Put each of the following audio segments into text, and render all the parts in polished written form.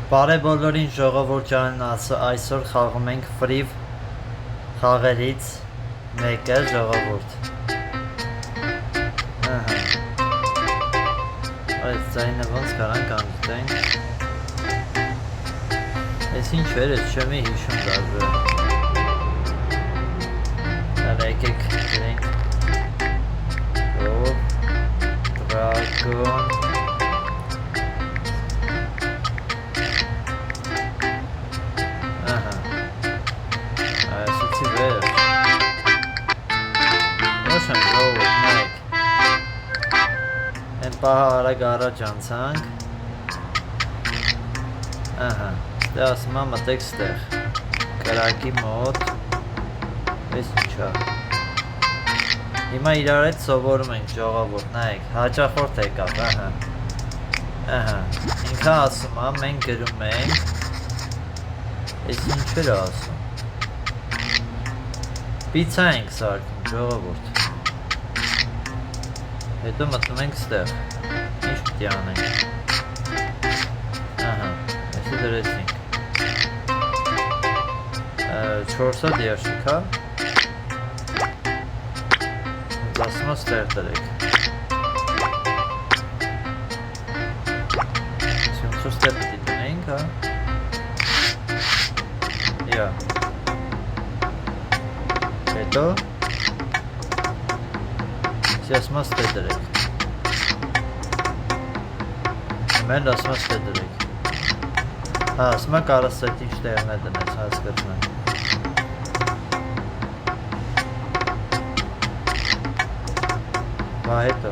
Բարև բոլորին ժողովուրդ ջան, այսօր խաղում ենք Free խաղերից մեկը ժողովուրդ։ Ահա։ Այս ձայնը ոնց կարանք անջտենք։ Ես ինչ էր, ես չեմ հիշում դարձը։ Հələ եկեք գրենք Dragon Պահարագ առաջ անցանք Ահա, ստեղ ասում եմ մտեք ստեղ կրակի մոտ Ես ինչա Հիմա իրար հետ սովորում ենք ժողովուրդ, նայեք, հաճախորդ եկավ, ահա Ահա, ինքա ասում եմ, մենք գրում ենք Ես ինչ էր ասում Պիցա ենք սարքում, ժողովուրդ Հետո մտնում ենք ստեղ Ինչ պիտի անենք Ահա, այսի դրեցինք 400 դիաշիկ, հա Ասում ստեղ դրեք Այսինքն ստեղ պիտի դնենք, հա Յա Հետո Ասում ստեղ դրեք Մեն ասում ստեղ դրեք Հա, ասում կարասետ ինչ տեղն է դնես, հասկացում եմ Հա, հետո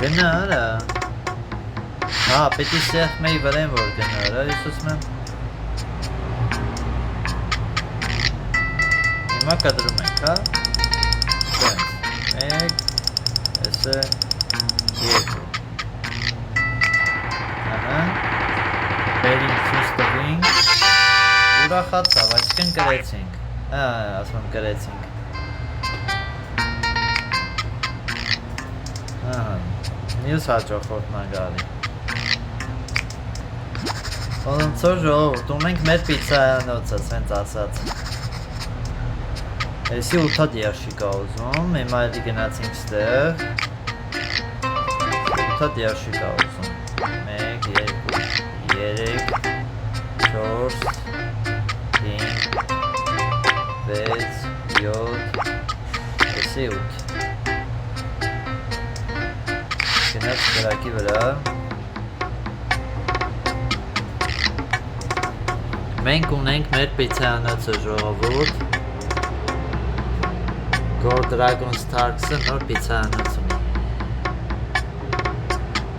Գնա արա Հա, պետի սեղ մեի վրեն որ գնա արա, ես ասում եմ Հիմա կադրում ենք, հա Սենց, մեկ, էսը, երկու Ահա Բերինք ցույց տվինք Ուրախացավ, այսքան կրեցինք ասում եմ կրեցինք Ահա, մյուս հաճախորդն է գալի Ոնց որ ժողովուրդ, ունենք մեր պիցայանոցը, սենց ասած Էսի 8 դիաշիկ է ուզում, հիմա էլի գնացինք ստեղ 8 դիաշիկ է ուզում 1, 2, 3, 4, 5, 6, 7, էսի 8 Գնաց կրակի վրա Մենք ունենք մեր պիցայանոցը ժողովուրդ Gold Dragon Starks-ը նոր պիցայանոցում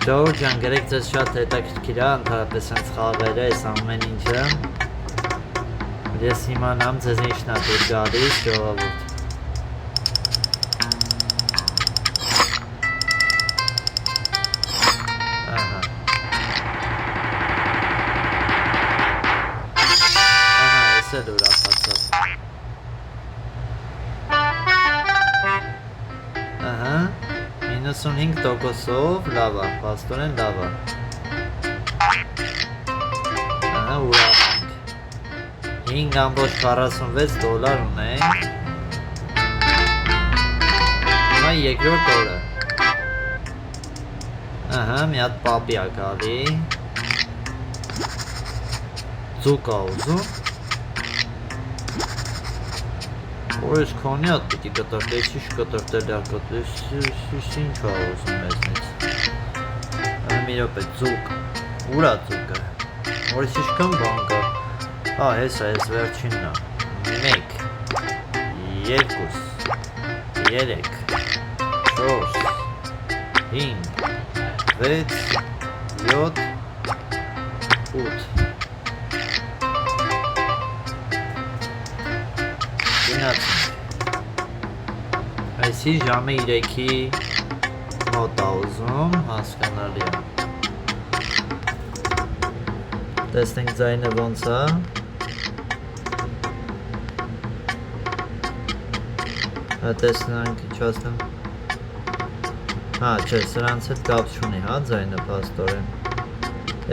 Ժողովուրդ ջան, գրեք ձեզ շատ հետաքրքիր է, ընդհանրապես հենց խաղերը, այս ամեն ինչը Ես իմանամ ձեզ ինչն է դուր գալիս, ժողովուրդ Ահա Ահա, ես էլ ուրախացավ Ահա 95%-ով լավ է, պաստորեն լավ է Ահա, ուրախ ենք 5.46 դոլար ունենք Հիմա երկրորդ օրը Ահա, մի հատ պապի է գալի Ձուկ է ուզում Որ ես քոնի հատ պիտի կտրտել, չիշ կտրտել է կտրտել, ինչ է ուզում մեզնից Մի ռոպե, ձուկ, ուր է ձուկը, որ ես իշքան բան կա Հա, հեսա, ես վերջինն է 1, 2, 3, 4, 5, 6, 7, 8 Գնացինք Այսի ժամը 3-ի մոտ է ուզում, հասկանալի է Տեսնենք ձայնը ոնց է Տեսնանք ինչ ասեմ Հա, չէ, սրանց հետ կապ չունի, հա, ձայնը փաստորեն։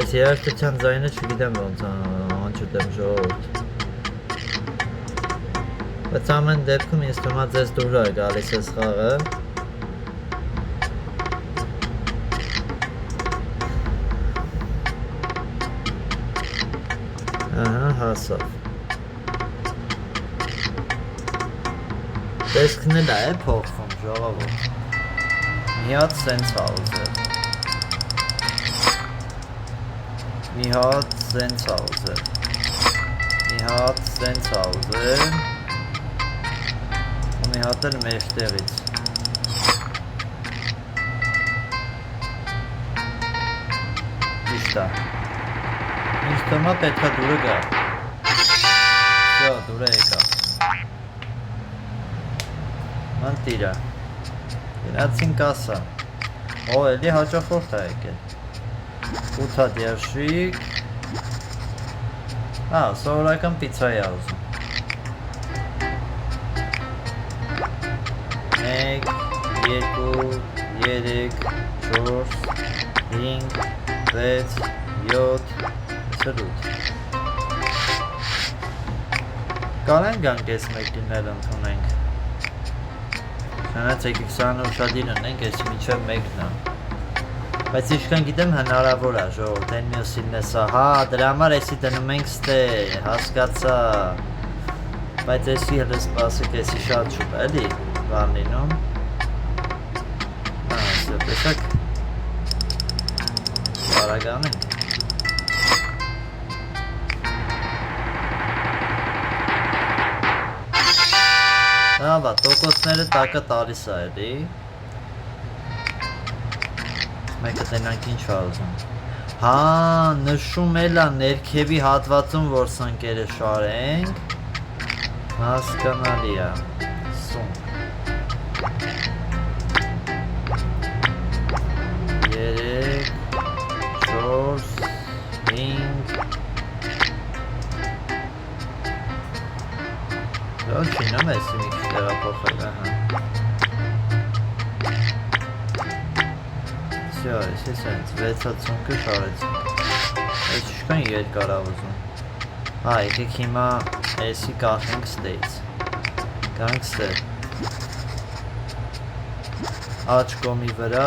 Ես երաժշտության ձայնը չգիտեմ ոնց անջուտեմ ժողովուրդ։ Բայց ամեն դեպքում ինձ թվում է ձեզ դուր է գալիս այս խաղը։ Ահա, հասավ։ Տեսքն էլ է փոխվում ժողովուրդ։ Մի հատ սենց ա ուզել։ Մի հատ սենց ա ուզել։ Մի հատ սենց ա ուզել։ Ու մի հատ էլ մեջտեղից։ Ճիշտ է։ Ինձ թվում է պետք է դուրը գա։ Всё, դուրը եկա։ Մանտիրա։ Գնացինք ասա։ Օ, էլի հաճախորդ է եկել։ 8 հատ երշիկ։ Հա, սովորական պիցցա է ուզում։ 1, 2, 3, 4, 5, 6, 7, 8։ Կարեն գանք ես մեկ դինել ընդունենք։ Շանացեք 20 ուշադիր ունենք, ես միջև մեկն է։ Բայց իշքան գիտեմ հնարավոր է ժողովուրդ, այն մյուսինն է սա, հա, դրա համար էսի դնում ենք ստե, հասկացա։ Բայց էսի հլը սպասեք, էսի շատ շուտ է, էլի, բան լինում։ Հա, ասա, տեսակ, բարագան ենք։ Հա, բա, տոկոսները տակը տալիս է էլի։ Մեկը տենանք ինչ է ուզում։ Հա, նշում էլ է ներքևի հատվածում, որ սնկերը շարենք։ Հասկանալի է։ Սունկ։ 3, 4, 5 Չինամ էսի մի քիչ տեղափոխել, ահա։ Всё, էսի սենց 6 հատ սունկը շարեցինք։ Այս ինչքան երկար ա ուզում։ Հա, եկեք հիմա էսի կախենք ստեից։ Գանք ստե։ Աջ կոմի վրա։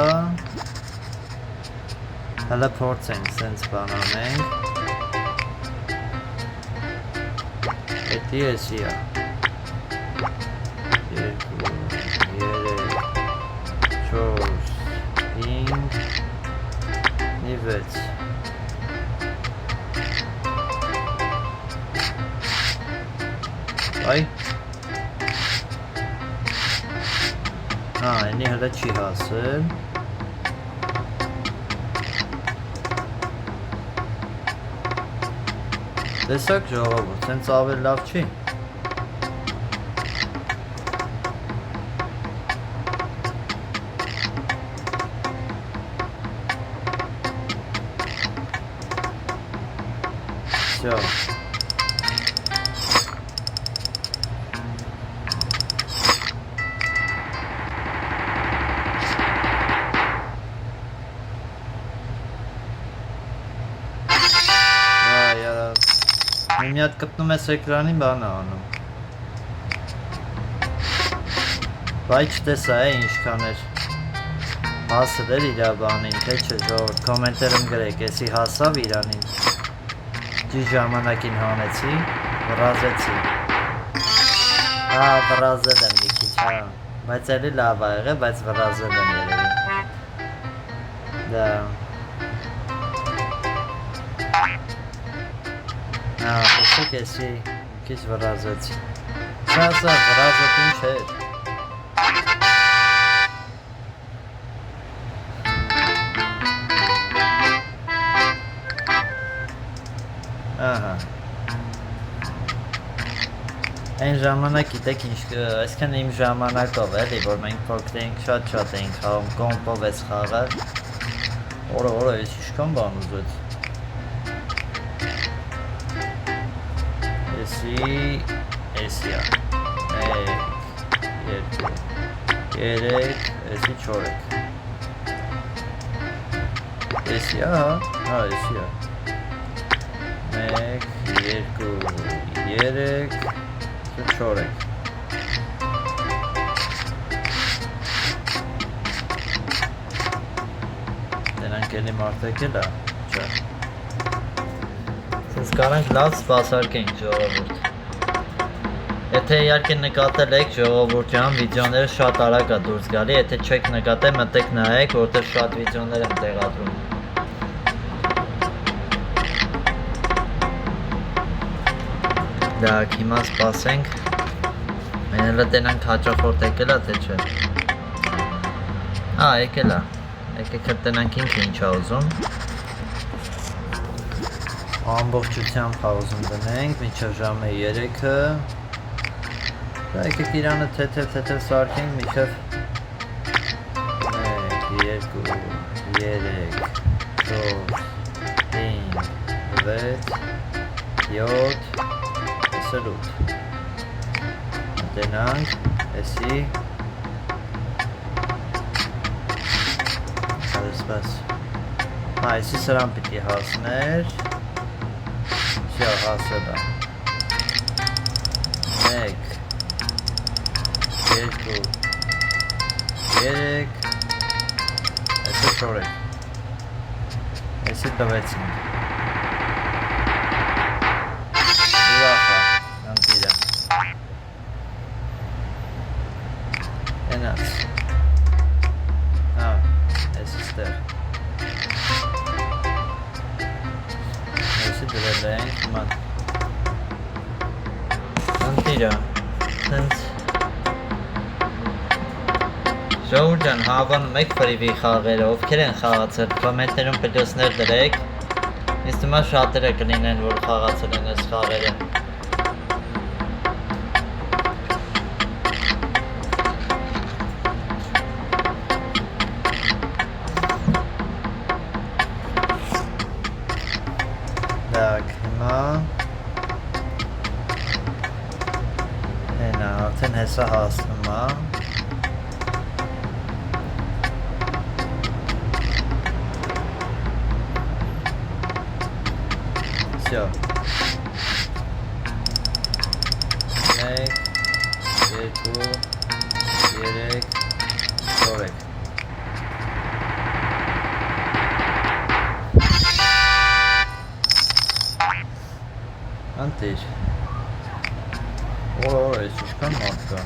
Հələ փորձենք սենց բան անենք։ Էդի էսի ա։ 2, 3, 4, 5 и 6 Այ Հա, այնի հլը չի հասել Տեսակ ժողովուրդ, սենց ավել լավ չի Всё. Մի հատ կպնում ես էկրանին բան է անում Բայց չտեսա է ինչքան էր հասել էր իրա բանին, թե չէ ժողովուրդ կոմենտերում գրեք, եսի հասավ իրանին Ճիշտ ժամանակին հանեցի, վրազեցի Հա, վրազել եմ մի քիչ, հա Բայց էլի լավ ա եղել, բայց վրազել եմ երևի Դա Հա, տեսեք եսի մի քիչ վրազեցի Սա վրազետին չէր Ահա Այն ժամանակ գիտեք ինչ այսքան իմ ժամանակով էլի որ մենք փոքր էինք շատ էինք խաղում կոմպով էս խաղը Օրը էս ինչքան բան ուզեց Էսի ա 1 2 3 էսի 4 Էսի, ահա, հա, էսի է։ 1, 2, 3, 4 եք։ Դրանք էլի մարդեք էլ է, չէ։ Սենց կարանք լավ սպասարկենք ժողովուրդ։ Եթե իհարկե նկատել եք ժողովուրդ ջան, վիդեոները շատ արագ է դուրս գալի, եթե չեք նկատել, մտեք նայեք, որտեղ շատ վիդեոներ եմ տեղադրում։ Դակ, հիմա սպասենք։ Մենք հələ տենանք հաճախորդ եկել է, թե չէ։ Ա, եկել է։ Եկեք տենանք ինքը ինչ է ուզում։ Ամբողջությամբ ուզում դնենք, մինչև ժամը 3-ը։ Եկեք իրանը թեթև սարքենք մինչև 1, 2, 3, 4, 5, 6, 7, 8 Դենանք, էսի Սպաս Այսի սրան պիտի հասներ Շա հասել է 1 2 3 Այսը 4 Այսի տվեցինք Ուրախ է անտիրը Ենաց Այսի ստեղ Այսի դրել ենք ման Անտիրը Սենց Ժողովուրդ ջան, հավանում եք ֆրիվի խաղերը, ովքեր են խաղացել, կոմենտներում պլյուսներ դրեք, ինձ թվում է շատերը կլինեն, որ խաղացել են այս խաղերը։ Так, հիմա Հենա, արդեն հեսա հասնում է Всё. 1, 2, 3, 4 Անտիր այս իշքան մարդ կա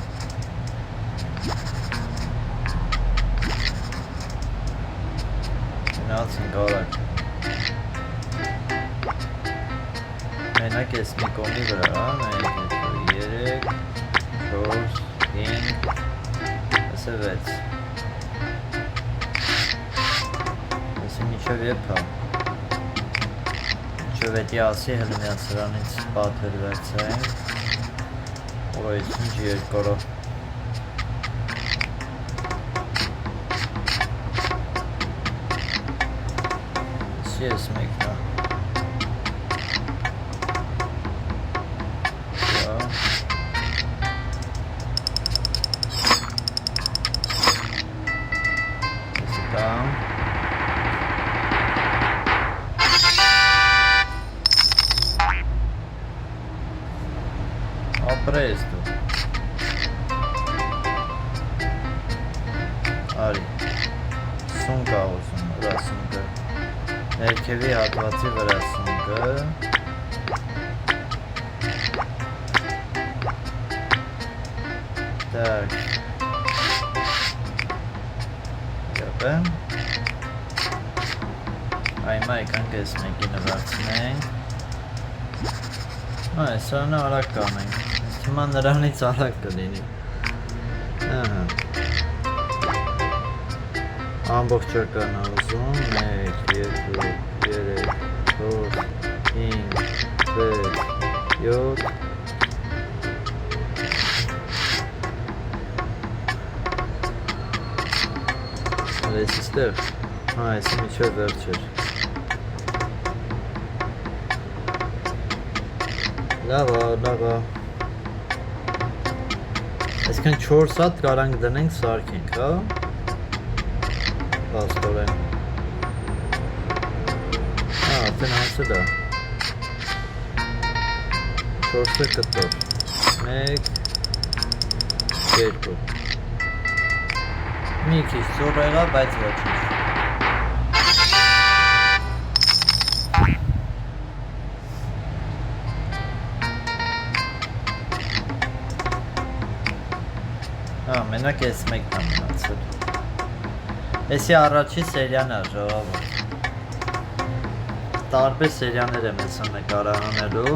Գնացինք արագ Մենակ ես մի կողմի վրա, 1, 2, 3, 4, 5, ասը 6 Ասի միջև եփ հա Միջև էտի ասի հլը միան սրանից պատվեր վերցենք Որ այս ինչ երկորով Ասի ես մեկն հա Ապրես դու Արի Սունկ աղուսում վրա սունկը Ներքևի հատվածի վրա սունկը Так Գապեմ Այմա եկանք ես մեկինը վարձնենք Սարանը արագ կանենք Հիմա նրանից արագ կլինի Ամբողջական ուզում 1, 2, 3, 4, 5, 6, 7 Այս ստեղ Այսի միջև վերջ էր Լավա Այսքան 4 սատ կարանք դնենք սարքենք, հա Պաստորեն արդեն անցել է։ 4-ը կտոր։ 1 2 Մի քիչ զոր եղավ, բայց ոչինչ։ Մենակ ես մեկն եմ մնացել։ Էսի առաջի սերիան է ժողովուրդ։ Տարբեր սերիաներ եմ ես նկարահանելու։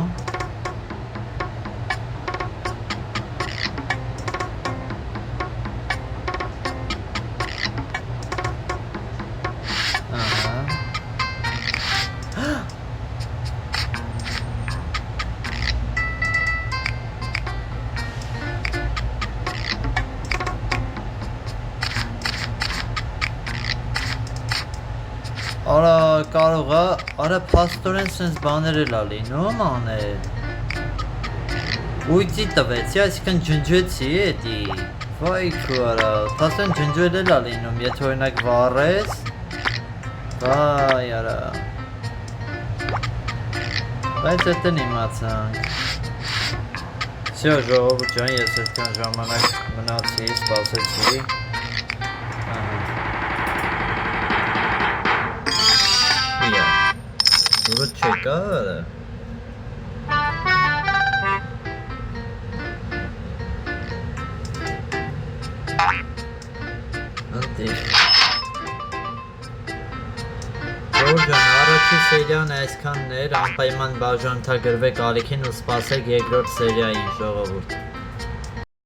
Արա կարող է, արա փաստորեն սենց բաներ էլ ա լինում անել։ Ուйти տվեցի, այսինքն ջնջեցի էդի։ Վայ քո արա, փաստորեն ջնջել էլ ա լինում, եթե օրինակ վառես։ Վայ արա։ Բայց էտեն իմացանք։ Всё, ժողովուրդ ջան, ես այդքան ժամանակ մնացի, սպասեցի։ Ուրը չեկա Անտիր Ժողովուրդ առաջի սերիան այսքանն էր, անպայման բաժանթագրվեք ալիքին ու սպասեք երկրորդ սերիային ժողովուրդ